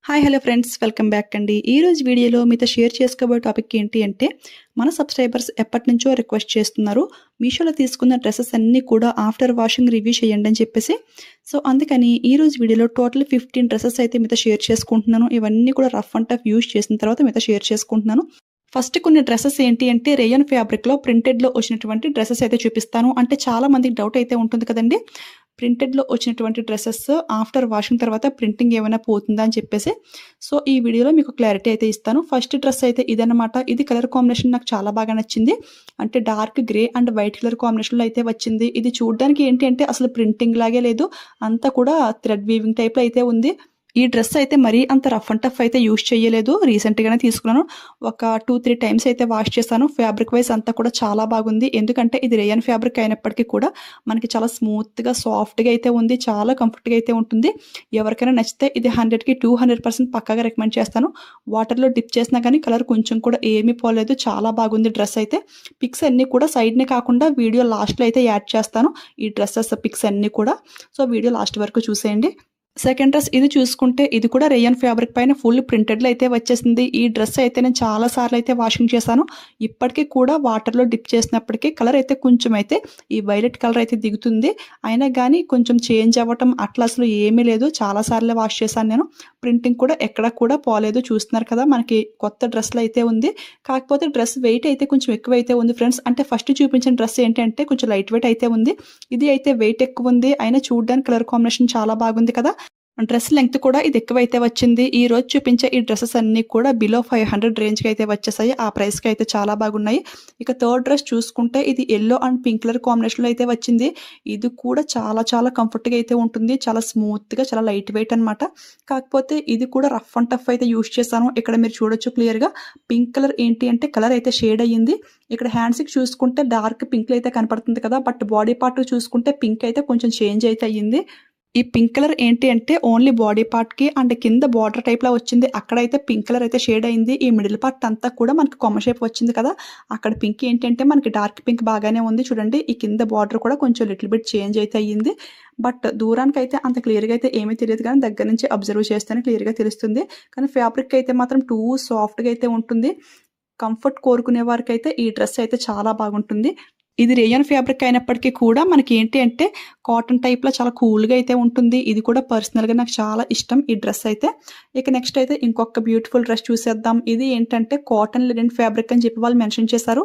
Hi hello friends, welcome back అండి. ఈరోజు వీడియోలో మీతో షేర్ చేసుకోబోయే టాపిక్ ఏంటి అంటే, మన సబ్స్క్రైబర్స్ ఎప్పటి నుంచో రిక్వెస్ట్ చేస్తున్నారు మీషోలో తీసుకున్న డ్రెస్సెస్ అన్నీ కూడా ఆఫ్టర్ వాషింగ్ రివ్యూ చేయండి అని చెప్పేసి. సో అందుకని ఈరోజు వీడియోలో టోటల్ 15 డ్రెస్సెస్ అయితే మీతో షేర్ చేసుకుంటున్నాను. ఇవన్నీ కూడా రఫ్ అండ్ టఫ్ యూజ్ చేసిన తర్వాత మీతో షేర్ చేసుకుంటున్నాను. ఫస్ట్ కొన్ని డ్రెస్సెస్ ఏంటి అంటే రేయన్ ఫ్యాబ్రిక్లో ప్రింటెడ్లో వచ్చినటువంటి డ్రెస్సెస్ అయితే చూపిస్తాను. అంటే చాలా మందికి డౌట్ అయితే ఉంటుంది కదండి, ప్రింటెడ్లో వచ్చినటువంటి డ్రెస్సెస్ ఆఫ్టర్ వాషింగ్ తర్వాత ప్రింటింగ్ ఏమైనా పోతుందా అని చెప్పేసి. సో ఈ వీడియోలో మీకు క్లారిటీ అయితే ఇస్తాను. ఫస్ట్ డ్రెస్ అయితే ఇదన్నమాట. ఇది కలర్ కాంబినేషన్ నాకు చాలా బాగా నచ్చింది. అంటే dark grey and white colour కాంబినేషన్లో అయితే వచ్చింది. ఇది చూడడానికి ఏంటి అంటే అసలు ప్రింటింగ్ లాగే లేదు, అంతా కూడా థ్రెడ్ వీవింగ్ టైప్లో అయితే ఉంది. ఈ డ్రెస్ అయితే మరీ అంత రఫ్ అండ్ టఫ్ అయితే యూజ్ చేయలేదు, రీసెంట్గానే తీసుకున్నాను. ఒక 2-3 టైమ్స్ అయితే వాష్ చేశాను. ఫ్యాబ్రిక్ వైజ్ అంతా కూడా చాలా బాగుంది. ఎందుకంటే ఇది రేయన్ ఫ్యాబ్రిక్ అయినప్పటికీ కూడా మనకి చాలా స్మూత్గా సాఫ్ట్గా అయితే ఉంది, చాలా కంఫర్ట్గా అయితే ఉంటుంది. ఎవరికైనా నచ్చితే ఇది 100కి 200% పక్కాగా రికమెండ్ చేస్తాను. వాటర్లో డిప్ చేసినా కానీ కలర్ కొంచెం కూడా ఏమీ పోలేదు, చాలా బాగుంది డ్రెస్ అయితే. పిక్స్ అన్నీ కూడా సైడ్నే కాకుండా వీడియో లాస్ట్లో అయితే యాడ్ చేస్తాను ఈ డ్రెస్సెస్ పిక్స్ అన్నీ కూడా. సో వీడియో లాస్ట్ వరకు చూసేయండి. సెకండ్ డ్రెస్ ఇది చూసుకుంటే ఇది కూడా రేయన్ ఫ్యాబ్రిక్ పైన ఫుల్ ప్రింటెడ్లో అయితే వచ్చేసింది. ఈ డ్రెస్ అయితే నేను చాలా సార్లు అయితే వాషింగ్ చేశాను. ఇప్పటికీ కూడా వాటర్లో డిప్ చేసినప్పటికీ కలర్ అయితే కొంచెం అయితే ఈ వైలెట్ కలర్ అయితే దిగుతుంది. అయినా కానీ కొంచెం చేంజ్ అవ్వటం అట్లా అసలు ఏమీ లేదు. చాలా సార్లు వాష్ చేశాను నేను. ప్రింటింగ్ కూడా ఎక్కడ కూడా పోలేదు. చూస్తున్నారు కదా, మనకి కొత్త డ్రెస్లో అయితే ఉంది. కాకపోతే డ్రెస్ వెయిట్ అయితే కొంచెం ఎక్కువ అయితే ఉంది ఫ్రెండ్స్. అంటే ఫస్ట్ చూపించిన డ్రెస్ ఏంటంటే కొంచెం లైట్ వెయిట్ అయితే ఉంది, ఇది అయితే వెయిట్ ఎక్కువ ఉంది. అయినా చూడడానికి కలర్ కాంబినేషన్ చాలా బాగుంది కదా. డ్రెస్ లెంగ్త్ కూడా ఇది ఎక్కువైతే వచ్చింది. ఈ రోజు చూపించే ఈ డ్రెస్సెస్ అన్నీ కూడా బిలో 500 రేంజ్కి అయితే వచ్చేసాయి. ఆ ప్రైస్కి అయితే చాలా బాగున్నాయి. ఇక థర్డ్ డ్రెస్ చూసుకుంటే ఇది ఎల్లో అండ్ పింక్ కలర్ కాంబినేషన్లో అయితే వచ్చింది. ఇది కూడా చాలా చాలా కంఫర్ట్గా అయితే ఉంటుంది, చాలా స్మూత్గా, చాలా లైట్ వెయిట్ అనమాట. కాకపోతే ఇది కూడా రఫ్ అండ్ టఫ్ అయితే యూజ్ చేశాను. ఇక్కడ మీరు చూడొచ్చు క్లియర్గా పింక్ కలర్ ఏంటి అంటే కలర్ అయితే షేడ్ అయ్యింది. ఇక్కడ హ్యాండ్స్కి చూసుకుంటే డార్క్ పింక్లో అయితే కనపడుతుంది కదా, బట్ బాడీ పార్ట్ చూసుకుంటే పింక్ అయితే కొంచెం చేంజ్ అయితే అయ్యింది. ఈ పింక్ కలర్ ఏంటి అంటే ఓన్లీ బాడీ పార్ట్కి అండ్ కింద బార్డర్ టైప్లో వచ్చింది, అక్కడైతే పింక్ కలర్ అయితే షేడ్ అయింది. ఈ మిడిల్ పార్ట్ అంతా కూడా మనకి కొమ్మ షేప్ వచ్చింది కదా, అక్కడ పింక్ ఏంటంటే మనకి డార్క్ పింక్ బాగానే ఉంది. చూడండి, ఈ కింద బార్డర్ కూడా కొంచెం లిటిల్ బిట్ చేంజ్ అయితే అయ్యింది. బట్ దూరానికి అయితే అంత క్లియర్గా అయితే ఏమీ తెలియదు, కానీ దగ్గర నుంచి అబ్జర్వ్ చేస్తేనే క్లియర్గా తెలుస్తుంది. కానీ ఫ్యాబ్రిక్ అయితే మాత్రం టూ సాఫ్ట్గా అయితే ఉంటుంది. కంఫర్ట్ కోరుకునే వారికి అయితే ఈ డ్రెస్ అయితే చాలా బాగుంటుంది. ఇది రేయన్ ఫ్యాబ్రిక్ అయినప్పటికీ కూడా మనకి ఏంటి అంటే కాటన్ టైప్లో చాలా కూల్గా అయితే ఉంటుంది. ఇది కూడా పర్సనల్గా నాకు చాలా ఇష్టం ఈ డ్రెస్ అయితే. ఇక నెక్స్ట్ అయితే ఇంకొక బ్యూటిఫుల్ డ్రెస్ చూసేద్దాం. ఇది ఏంటంటే కాటన్ లినెన్ ఫ్యాబ్రిక్ అని చెప్పి వాళ్ళు మెన్షన్ చేశారు.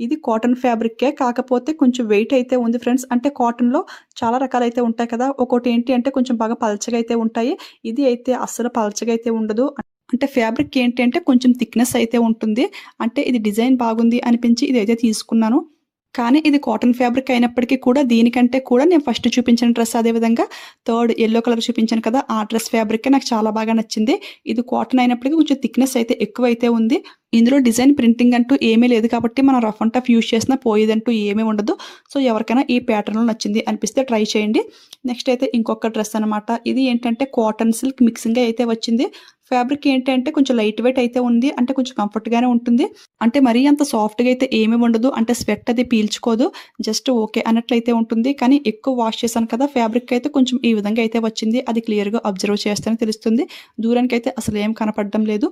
ఇది కాటన్ ఫ్యాబ్రికే, కాకపోతే కొంచెం వెయిట్ అయితే ఉంది ఫ్రెండ్స్. అంటే కాటన్లో చాలా రకాలు అయితే ఉంటాయి కదా, ఒక్కొక్కటి ఏంటి అంటే కొంచెం బాగా పలచగా అయితే ఉంటాయి. ఇది అయితే అస్సలు పలచగా అయితే ఉండదు. అంటే ఫ్యాబ్రిక్ ఏంటి అంటే కొంచెం థిక్నెస్ అయితే ఉంటుంది. అంటే ఇది డిజైన్ బాగుంది అనిపించి ఇదైతే తీసుకున్నాను. కానీ ఇది కాటన్ ఫ్యాబ్రిక్ అయినప్పటికీ కూడా దీనికంటే కూడా నేను ఫస్ట్ చూపించిన డ్రెస్, అదేవిధంగా థర్డ్ ఎల్లో కలర్ చూపించాను కదా, ఆ డ్రెస్ ఫ్యాబ్రిక్ నాకు చాలా బాగా నచ్చింది. ఇది కాటన్ అయినప్పటికీ కొంచెం థిక్నెస్ అయితే ఎక్కువ అయితే ఉంది. ఇందులో డిజైన్ ప్రింటింగ్ అంటూ ఏమీ లేదు కాబట్టి మనం రఫ్ అండ్ టఫ్ యూజ్ చేసినా పోయేదంటూ ఏమీ ఉండదు. సో ఎవరికైనా ఈ ప్యాటర్న్లో నచ్చింది అనిపిస్తే ట్రై చేయండి. నెక్స్ట్ అయితే ఇంకొక డ్రెస్ అనమాట. ఇది ఏంటంటే కాటన్ సిల్క్ మిక్సింగ్ అయితే వచ్చింది. ఫ్యాబ్రిక్ ఏంటంటే కొంచెం లైట్ వెయిట్ అయితే ఉంది, అంటే కొంచెం కంఫర్ట్గానే ఉంటుంది. అంటే మరీ అంత సాఫ్ట్గా అయితే ఏమీ ఉండదు, అంటే స్వెట్ అది పీల్చుకోదు, జస్ట్ ఓకే అన్నట్లయితే ఉంటుంది. కానీ ఎక్కువ వాష్ చేశాను కదా, ఫ్యాబ్రిక్ అయితే కొంచెం ఈ విధంగా అయితే వచ్చింది. అది క్లియర్గా అబ్జర్వ్ చేస్తేనే తెలుస్తుంది. దూరానికి అయితే అసలు ఏం కనపడడం లేదు.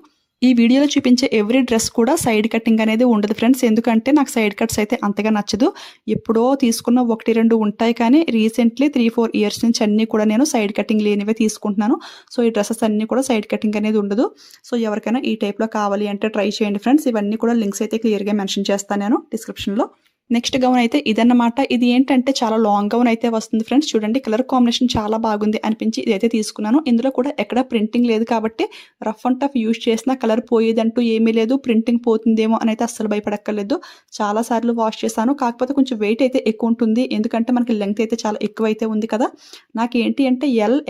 ఈ వీడియోలో చూపించే ఎవ్రీ డ్రెస్ కూడా సైడ్ కటింగ్ అనేది ఉండదు ఫ్రెండ్స్, ఎందుకంటే నాకు సైడ్ కట్స్ అయితే అంతగా నచ్చదు. ఎప్పుడో తీసుకున్న 1-2 ఉంటాయి, కానీ రీసెంట్లీ 3-4 ఇయర్స్ నుంచి అన్నీ కూడా నేను సైడ్ కటింగ్ లేనివే తీసుకుంటున్నాను. సో ఈ డ్రెస్సెస్ అన్నీ కూడా సైడ్ కటింగ్ అనేది ఉండదు. సో ఎవరికైనా ఈ టైప్లో కావాలి అంటే ట్రై చేయండి ఫ్రెండ్స్. ఇవన్నీ కూడా లింక్స్ అయితే క్లియర్గా మెన్షన్ చేస్తాను నేను డిస్క్రిప్షన్లో. నెక్స్ట్ గౌన్ అయితే ఇదన్నమాట. ఇది ఏంటంటే చాలా లాంగ్ గౌన్ అయితే వస్తుంది ఫ్రెండ్స్. చూడండి, కలర్ కాంబినేషన్ చాలా బాగుంది అనిపించి ఇదైతే తీసుకున్నాను. ఇందులో కూడా ఎక్కడ ప్రింటింగ్ లేదు కాబట్టి రఫ్ అండ్ టఫ్ యూజ్ చేసినా కలర్ పోయేదంటూ ఏమీ లేదు. ప్రింటింగ్ పోతుందేమో అని అయితే అస్సలు భయపడక్కర్లేదు. చాలా సార్లు వాష్ చేశాను, కాకపోతే కొంచెం వెయిట్ అయితే ఎక్కువ ఉంటుంది, ఎందుకంటే మనకి లెంగ్త్ అయితే చాలా ఎక్కువ అయితే ఉంది కదా. నాకు ఏంటి అంటే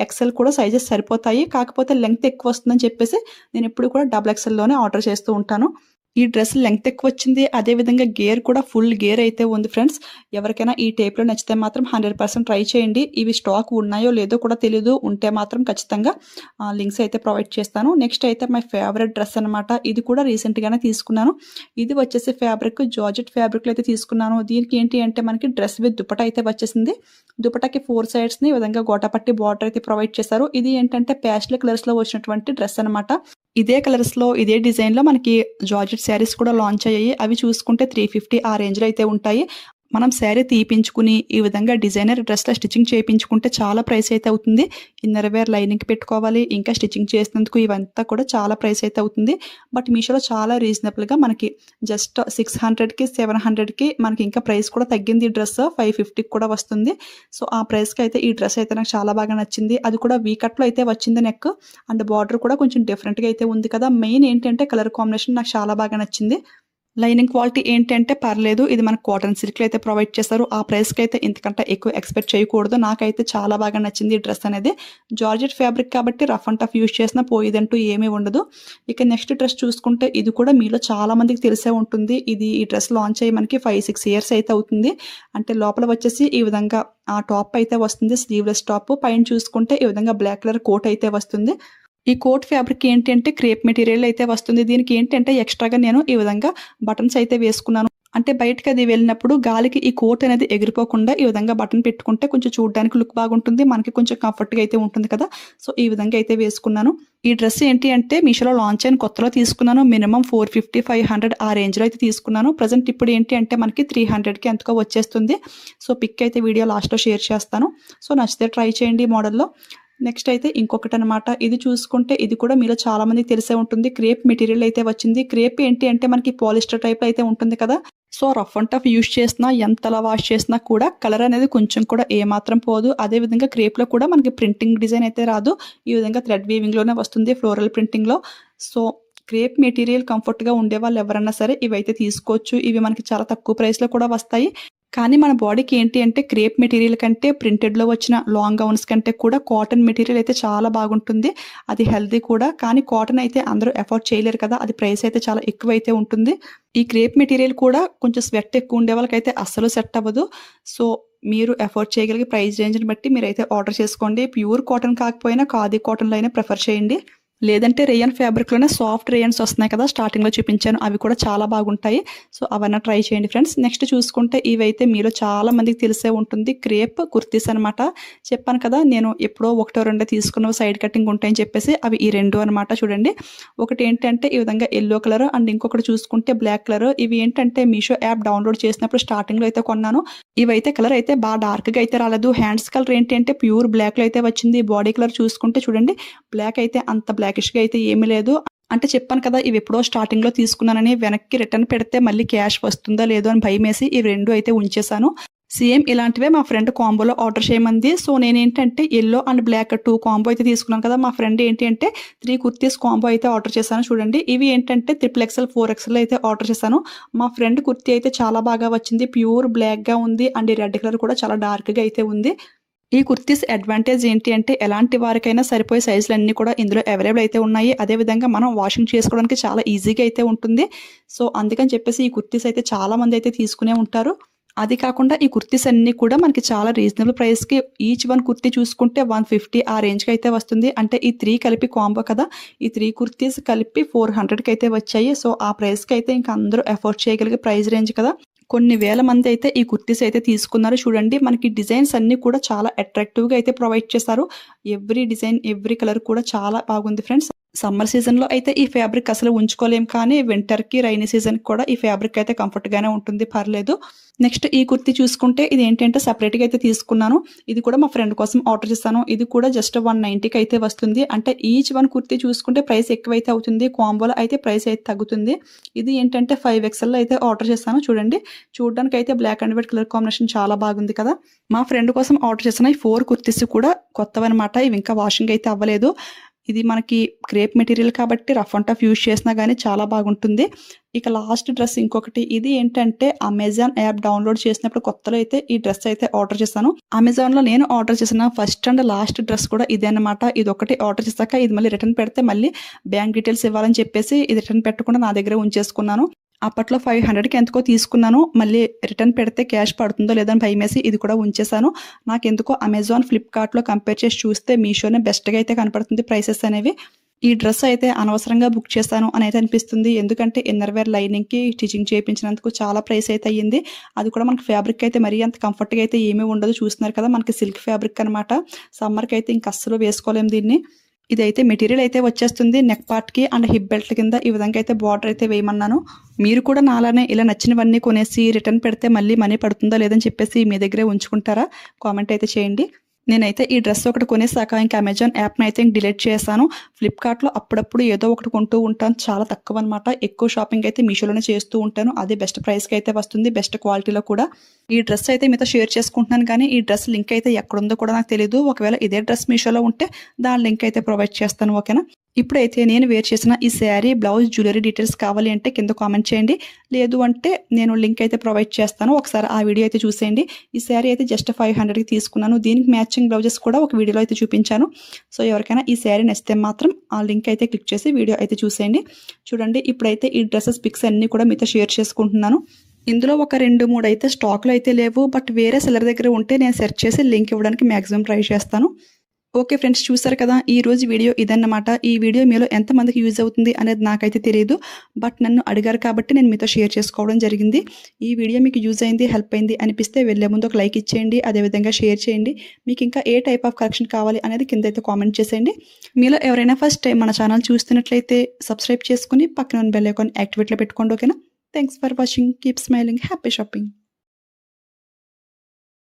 XL కూడా సైజెస్ సరిపోతాయి, కాకపోతే లెంగ్త్ ఎక్కువ వస్తుందని చెప్పేసి నేను ఎప్పుడు కూడా XXLలోనే ఆర్డర్ చేస్తూ ఉంటాను. ఈ డ్రెస్ లెంగ్త్ ఎక్కువ వచ్చింది. అదే విధంగా గేర్ కూడా ఫుల్ గేర్ అయితే ఉంది ఫ్రెండ్స్. ఎవరికైనా ఈ టైప్‌లో నచ్చితే మాత్రం 100% ట్రై చేయండి. ఇవి స్టాక్ ఉన్నాయో లేదో కూడా తెలీదు. ఉంటే మాత్రం ఖచ్చితంగా లింక్స్ అయితే ప్రొవైడ్ చేస్తాను. నెక్స్ట్ అయితే మై ఫేవరెట్ డ్రెస్ అనమాట. ఇది కూడా రీసెంట్‌గానే తీసుకున్నాను. ఇది వచ్చేసి ఫ్యాబ్రిక్ జార్జెట్ ఫ్యాబ్రిక్‌లో అయితే తీసుకున్నాను. దీనికి ఏంటి అంటే మనకి డ్రెస్ విత్ దుపట్టా అయితే వచ్చేసింది. దుపట్టాకి 4 సైడ్స్‌ని ఈ విధంగా గోటాపట్టి బార్డర్ అయితే ప్రొవైడ్ చేశారు. ఇది ఏంటంటే పేస్టల్ కలర్స్‌లో వచ్చినటువంటి డ్రెస్ అనమాట. ఇదే కలర్స్‌లో, ఇదే డిజైన్‌లో మనకి జార్జెట్ శారీస్ కూడా లాంచ్ అయ్యాయి. అవి చూసుకుంటే 350 ఆ రేంజ్‌లో అయితే ఉంటాయి. మనం శారీ తీపించుకుని ఈ విధంగా డిజైనర్ డ్రెస్‌లో స్టిచ్చింగ్ చేయించుకుంటే చాలా ప్రైస్ అయితే అవుతుంది. ఇన్నర్ వేర్ లైనింగ్‌కి పెట్టుకోవాలి. ఇంకా స్టిచ్చింగ్ చేసినందుకు ఇవంతా కూడా చాలా ప్రైస్ అయితే అవుతుంది. బట్ మీషోలో చాలా రీజనబుల్‌గా మనకి జస్ట్ 600కి, 700కి మనకి ఇంకా ప్రైస్ కూడా తగ్గింది. ఈ డ్రెస్ 550కి కూడా వస్తుంది. సో, ఆ ప్రైస్‌కి అయితే ఈ డ్రెస్ అయితే నాకు చాలా బాగా నచ్చింది. అది కూడా వీ కట్‌లో అయితే వచ్చింది నెక్. అండ్ బార్డర్ కూడా కొంచెం డిఫరెంట్‌గా అయితే ఉంది కదా! మెయిన్ ఏంటంటే కలర్ కాంబినేషన్ నాకు చాలా బాగా నచ్చింది. లైనింగ్ క్వాలిటీ ఏంటంటే పర్లేదు. ఇది మనకు కాటన్ సిల్క్‌లో అయితే ప్రొవైడ్ చేశారు. ఆ ప్రైస్‌కి అయితే ఇంతకంటే ఎక్కువ ఎక్స్‌పెక్ట్ చేయకూడదు. నాకైతే చాలా బాగా నచ్చింది ఈ డ్రెస్ అనేది. జార్జెట్ ఫ్యాబ్రిక్ కాబట్టి రఫ్ అండ్ టఫ్ యూజ్ చేసినా పోయేదంటూ ఏమీ ఉండదు. ఇక నెక్స్ట్ డ్రెస్ చూసుకుంటే ఇది కూడా మీలో చాలా మందికి తెలిసే ఉంటుంది. ఈ డ్రెస్ లాంచ్ అయ్యి మనకి 5, 6 ఇయర్స్ అయితే అవుతుంది. అంటే లోపల వచ్చేసి ఈ విధంగా టాప్ అయితే వస్తుంది. Sleeveless top. పైన చూసుకుంటే ఈ విధంగా బ్లాక్ కలర్ కోట్ అయితే వస్తుంది. ఈ కోట్ ఫ్యాబ్రిక్ ఏంటి అంటే క్రేప్ మెటీరియల్ అయితే వస్తుంది. దీనికి ఏంటంటే ఎక్స్ట్రాగా నేను ఈ విధంగా బటన్స్ అయితే వేసుకున్నాను. అంటే బయటకి అది వెళ్ళినప్పుడు గాలికి ఈ కోట్ అనేది ఎగిరిపోకుండా ఈ విధంగా బటన్ పెట్టుకుంటే కొంచెం చూడడానికి లుక్ బాగుంటుంది. మనకి కొంచెం కంఫర్ట్‌గా అయితే ఉంటుంది కదా! సో, ఈ విధంగా అయితే వేసుకున్నాను. ఈ డ్రెస్ ఏంటి అంటే మీషోలో లాంచ్ అయిన కొత్తలో తీసుకున్నాను. మినిమం 450, 500 ఆ రేంజ్‌లో అయితే తీసుకున్నాను. ప్రెజెంట్ ఇప్పుడు ఏంటి అంటే మనకి 300కి ఎంతకో వచ్చేస్తుంది. సో, పిక్ అయితే వీడియో లాస్ట్‌లో షేర్ చేస్తాను. సో, నచ్చితే ట్రై చేయండి ఈ మోడల్‌లో. నెక్స్ట్ అయితే ఇంకొకటనమాట. ఇది చూసుకుంటే ఇది కూడా మీలో చాలా మందికి తెలిసే ఉంటుంది. క్రేప్ మెటీరియల్ అయితే వచ్చింది. క్రేప్ ఏంటి అంటే మనకి పాలిస్టర్ టైప్‌లో అయితే ఉంటుంది కదా! So, rough and tough use చేసినా ఎంతలా వాష్ చేసినా కూడా కలర్ అనేది కొంచెం కూడా ఏమాత్రం పోదు. అదే విధంగా క్రేప్‌లో కూడా మనకి ప్రింటింగ్ డిజైన్ అయితే రాదు. ఈ విధంగా థ్రెడ్ వీవింగ్‌లోనే వస్తుంది ఫ్లోరల్ ప్రింటింగ్‌లో. సో, క్రేప్ మెటీరియల్ కంఫర్ట్‌గా ఉండేవాళ్ళు ఎవరన్నా సరే ఇవైతే తీసుకోవచ్చు. ఇవి మనకి చాలా తక్కువ ప్రైస్‌లో కూడా వస్తాయి. కానీ మన బాడీకి ఏంటి అంటే క్రేప్ మెటీరియల్ కంటే ప్రింటెడ్‌లో వచ్చిన లాంగ్ గౌన్స్ కంటే కూడా కాటన్ మెటీరియల్ అయితే చాలా బాగుంటుంది. అది హెల్తీ కూడా. కానీ కాటన్ అయితే అందరూ అఫోర్డ్ చేయలేరు కదా! అది ప్రైస్ అయితే చాలా ఎక్కువైతే ఉంటుంది. ఈ క్రేప్ మెటీరియల్ కూడా కొంచెం స్వెట్ ఎక్కువ ఉండే వాళ్ళకైతే అస్సలు సెట్ అవ్వదు. సో, మీరు అఫోర్డ్ చేయగలిగే ప్రైస్ రేంజ్‌ని బట్టి మీరైతే ఆర్డర్ చేసుకోండి. ప్యూర్ కాటన్ కాకపోయినా ఖాదీ కాటన్‌లో అయినా ప్రిఫర్ చేయండి. లేదంటే రేయన్ ఫ్యాబ్రిక్‌లోనే సాఫ్ట్ రేయన్స్ వస్తున్నాయి కదా! స్టార్టింగ్‌లో చూపించాను. అవి కూడా చాలా బాగుంటాయి. సో, అవన్నా ట్రై చేయండి ఫ్రెండ్స్. నెక్స్ట్ చూసుకుంటే ఇవైతే మీలో చాలా మందికి తెలిసే ఉంటుంది. క్రేప్ కుర్తీస్ అనమాట. చెప్పాను కదా! నేను ఎప్పుడో ఒకటో రెండో తీసుకున్నవి సైడ్ కటింగ్ ఉంటాయని చెప్పేసి అవి ఈ 2 అనమాట చూడండి. ఒకటి ఏంటంటే ఈ విధంగా యెల్లో కలర్ అండ్ ఇంకొకటి చూసుకుంటే బ్లాక్ కలర్. ఇవి ఏంటంటే మీషో యాప్ డౌన్‌లోడ్ చేసినప్పుడు స్టార్టింగ్‌లో అయితే కొన్నాను. ఇవైతే కలర్ అయితే డార్క్‌గా అయితే రాలేదు. హ్యాండ్స్ కలర్ ఏంటి అంటే ప్యూర్ బ్లాక్‌లో అయితే వచ్చింది. బాడీ కలర్ చూసుకుంటే చూడండి బ్లాక్ అయితే అంత బ్లాకిష్‌గా అయితే ఏమీ లేదు. అంటే చెప్పాను కదా! ఇవి ఎప్పుడో స్టార్టింగ్‌లో తీసుకున్నానని వెనక్కి రిటర్న్ పెడితే మళ్ళీ క్యాష్ వస్తుందా లేదో అని భయమేసి ఈ 2 అయితే ఉంచేశాను. సేమ్ ఇలాంటివే మా ఫ్రెండ్ కాంబోలో ఆర్డర్ చేయమంది. సో, నేనేంటంటే యెల్లో అండ్ బ్లాక్ 2 కాంబో అయితే తీసుకున్నాను కదా! మా ఫ్రెండ్ ఏంటి అంటే 3 కుర్తీస్ కాంబో అయితే ఆర్డర్ చేశాను చూడండి. ఇవి ఏంటంటే XXL, 4XL అయితే ఆర్డర్ చేశాను. మా ఫ్రెండ్ కుర్తీ అయితే చాలా బాగా వచ్చింది. ప్యూర్ బ్లాక్‌గా ఉంది అండ్ రెడ్ కలర్ కూడా చాలా డార్క్‌గా అయితే ఉంది. ఈ కుర్తీస్ అడ్వాంటేజ్ ఏంటి అంటే ఎలాంటి వారికైనా సరిపోయే సైజులన్నీ కూడా ఇందులో అవైలబుల్ అయితే ఉన్నాయి. అదేవిధంగా మనం వాషింగ్ చేసుకోవడానికి చాలా ఈజీగా అయితే ఉంటుంది. సో, అందుకని చెప్పేసి ఈ కుర్తీస్ అయితే చాలా మంది అయితే తీసుకునే ఉంటారు. అది కాకుండా ఈ కుర్తీస్ అన్నీ కూడా మనకి చాలా రీజనబుల్ ప్రైస్‌కి ఈచ్ వన్ కుర్తీ చూసుకుంటే 150 ఆ రేంజ్‌కి అయితే వస్తుంది. అంటే ఈ 3 కలిపి కాంబో కదా! ఈ 3 కుర్తీస్ కలిపి 400కి అయితే వచ్చాయి. సో, ఆ ప్రైస్‌కి అయితే ఇంక అందరూ అఫోర్డ్ చేయగలిగే ప్రైస్ రేంజ్ కదా! కొన్ని వేల మంది అయితే ఈ కుర్తీస్ అయితే తీసుకున్నారు. చూడండి మనకి డిజైన్స్ అన్నీ కూడా చాలా అట్రాక్టివ్‌గా అయితే ప్రొవైడ్ చేశారు. ఎవ్రీ డిజైన్, ఎవ్రీ కలర్ కూడా చాలా బాగుంది ఫ్రెండ్స్. సమ్మర్ సీజన్‌లో అయితే ఈ ఫ్యాబ్రిక్ అసలు ఉంచుకోలేం. కానీ వింటర్‌కి, రైనీ సీజన్‌కి కూడా ఈ ఫ్యాబ్రిక్ అయితే కంఫర్ట్‌గానే ఉంటుంది. పర్లేదు. నెక్స్ట్ ఈ కుర్తీ చూసుకుంటే ఇది ఏంటంటే సెపరేట్‌గా అయితే తీసుకున్నాను. ఇది కూడా మా ఫ్రెండ్ కోసం ఆర్డర్ చేశాను. ఇది కూడా జస్ట్ 190కి అయితే వస్తుంది. అంటే ఈచ్ వన్ కుర్తీ చూసుకుంటే ప్రైస్ ఎక్కువైతే అవుతుంది. కాంబోలో అయితే ప్రైస్ అయితే తగ్గుతుంది. ఇది ఏంటంటే 5XLలో అయితే ఆర్డర్ చేశాను. చూడండి చూడడానికి అయితే black and white colour combination చాలా బాగుంది కదా! మా ఫ్రెండ్ కోసం ఆర్డర్ చేసిన ఈ 4 కుర్తీస్ కూడా కొత్తవన్నమాట. ఇవి ఇంకా వాషింగ్ అయితే అవ్వలేదు. ఇది మనకి క్రేప్ మెటీరియల్ కాబట్టి రఫ్ అండ్ టఫ్ యూజ్ చేసినా కానీ చాలా బాగుంటుంది. ఇక లాస్ట్ డ్రెస్ ఇంకొకటి. ఇది ఏంటంటే అమెజాన్ యాప్ డౌన్లోడ్ చేసినప్పుడు కొత్తలో అయితే ఈ డ్రెస్ అయితే ఆర్డర్ చేశాను. అమెజాన్లో నేను ఆర్డర్ చేసిన ఫస్ట్ అండ్ లాస్ట్ డ్రెస్ కూడా ఇదే అనమాట. ఇది ఒకటి ఆర్డర్ చేశాక ఇది మళ్ళీ రిటర్న్ పెడితే మళ్ళీ బ్యాంక్ డీటెయిల్స్ ఇవ్వాలని చెప్పేసి ఇది రిటర్న్ పెట్టకుండా నా దగ్గర ఉంచేసుకున్నాను. అప్పట్లో 500కి ఎంతకో తీసుకున్నాను. మళ్ళీ రిటర్న్ పెడితే క్యాష్ పడుతుందో లేదని భయమేసి ఇది కూడా ఉంచేసాను. నాకెందుకో అమెజాన్, ఫ్లిప్కార్ట్లో కంపేర్ చేసి చూస్తే మీషోనే బెస్ట్గా అయితే కనపడుతుంది ప్రైసెస్ అనేవి. ఈ డ్రెస్ అయితే అనవసరంగా బుక్ చేశాను అని అయితే అనిపిస్తుంది. ఎందుకంటే ఇన్నర్వేర్ లైనింగ్కి స్టిచింగ్ చేయించినందుకు చాలా ప్రైస్ అయితే అయ్యింది. అది కూడా మనకి ఫ్యాబ్రిక్ అయితే మరీ అంత కంఫర్ట్గా అయితే ఏమీ ఉండదు. చూస్తున్నారు కదా, మనకి సిల్క్ ఫ్యాబ్రిక్ అనమాట. సమ్మర్కి అయితే ఇంక అస్సలు వేసుకోలేము దీన్ని. ఇదైతే మెటీరియల్ అయితే వచ్చేస్తుంది నెక్ పార్ట్కి అండ్ హిప్ బెల్ట్ కింద ఈ విధంగా అయితే బార్డర్ అయితే వేయమన్నాను. మీరు కూడా నాలానే ఇలా నచ్చినవన్నీ కొనేసి రిటర్న్ పెడితే మళ్ళీ మనీ పడుతుందా లేదని చెప్పేసి మీ దగ్గరే ఉంచుకుంటారా? కామెంట్ అయితే చేయండి. నేనైతే ఈ డ్రెస్ ఒకటి కొనేసాక ఇంకా అమెజాన్ యాప్ని అయితే డిలీట్ చేశాను. ఫ్లిప్కార్ట్లో అప్పుడప్పుడు ఏదో ఒకటి కొంటూ ఉంటాను. చాలా తక్కువ అనమాట. ఎక్కువ షాపింగ్ అయితే మీషోలోనే చేస్తూ ఉంటాను. అదే బెస్ట్ ప్రైస్కి అయితే వస్తుంది, బెస్ట్ క్వాలిటీలో కూడా. ఈ డ్రెస్ అయితే మీతో షేర్ చేసుకుంటున్నాను, కానీ ఈ డ్రెస్ లింక్ అయితే ఎక్కడుందో కూడా నాకు తెలియదు. ఒకవేళ ఇదే డ్రెస్ మీషోలో ఉంటే దాని లింక్ అయితే ప్రొవైడ్ చేస్తాను, ఓకేనా? ఇప్పుడైతే నేను వేర్ చేసిన ఈ శారీ, బ్లౌజ్, జ్యువెలరీ డీటెయిల్స్ కావాలి అంటే కింద కామెంట్ చేయండి. లేదు అంటే నేను లింక్ అయితే ప్రొవైడ్ చేస్తాను. ఒకసారి ఆ వీడియో అయితే చూసేయండి. ఈ శారీ అయితే జస్ట్ 500కి తీసుకున్నాను. దీనికి మ్యాచింగ్ బ్లౌజెస్ కూడా ఒక వీడియోలో అయితే చూపించాను. సో ఎవరికైనా ఈ శారీ నచ్చితే మాత్రం ఆ లింక్ అయితే క్లిక్ చేసి వీడియో అయితే చూసేయండి. చూడండి, ఇప్పుడైతే ఈ డ్రెస్సెస్ పిక్స్ అన్నీ కూడా మీతో షేర్ చేసుకుంటున్నాను. ఇందులో ఒక 2-3 అయితే స్టాక్లో అయితే లేవు. బట్ వేరే సెల్లర్ దగ్గర ఉంటే నేను సెర్చ్ చేసి లింక్ ఇవ్వడానికి మ్యాక్సిమం ట్రై చేస్తాను. ఓకే ఫ్రెండ్స్, చూసారు కదా, ఈ రోజు వీడియో ఇదన్నమాట. ఈ వీడియో మీలో ఎంతమందికి యూజ్ అవుతుంది అనేది నాకైతే తెలియదు. బట్ నన్ను అడిగారు కాబట్టి నేను మీతో షేర్ చేసుకోవడం జరిగింది. ఈ వీడియో మీకు యూజ్ అయింది, హెల్ప్ అయింది అనిపిస్తే వెళ్ళే ముందు ఒక లైక్ ఇచ్చేయండి. అదేవిధంగా షేర్ చేయండి. మీకు ఇంకా ఏ టైప్ ఆఫ్ కలెక్షన్ కావాలి అనేది కింద అయితే కామెంట్ చేసేయండి. మీలో ఎవరైనా ఫస్ట్ టైం మన ఛానల్ చూస్తున్నట్లయితే సబ్స్క్రైబ్ చేసుకుని పక్కన బెల్ ఐకాన్ యాక్టివేట్లో పెట్టుకోండి, ఓకేనా? Thanks for watching. Keep smiling. Happy shopping.